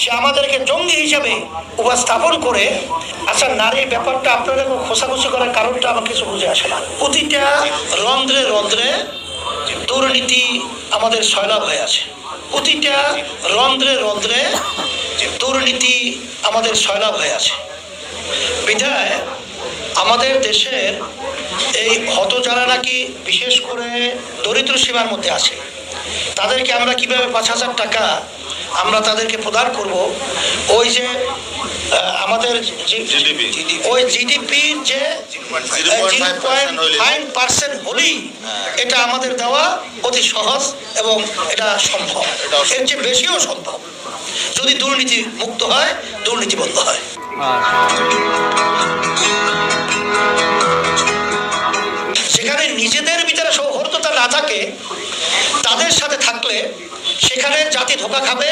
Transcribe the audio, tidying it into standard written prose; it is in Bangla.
সে আমাদেরকে জঙ্গি হিসাবে উপস্থাপন করে। আচ্ছা, নারীর ব্যাপারটা আপনাদের খোসাখুসি করার কারণটা আমার কিছু বুঝে আসে না। প্রতিটা রন্ধ্রে রন্ধ্রে দুর্নীতি আমাদের সয়লাভ হয়ে আছে। প্রতিটা রন্ধ্রে রন্ধ্রে দুর্নীতি আমাদের সয়লাভ হয়ে আছে। বিধায় আমাদের দেশের এই হত যারা নাকি বিশেষ করে দরিদ্র সীমার মধ্যে আছে, তাদেরকে আমরা কিভাবে 5,000 টাকা আমরা তাদেরকে প্রদান করব। ওই যে আমাদের ওই জিডিপির যে 0.5% হলেই এটা আমাদের দেওয়া অতি সহজ এবং এটা সম্ভব। এর চেয়ে বেশিও সম্ভব যদি দুর্নীতি মুক্ত হয়, দুর্নীতি বন্ধ হয়। যেখানে নিজেদের ভিতরে সৌহার্দ্যতা না থাকে, তাদের সাথে থাকলে সেখানে জাতি ধোঁকা খাবে,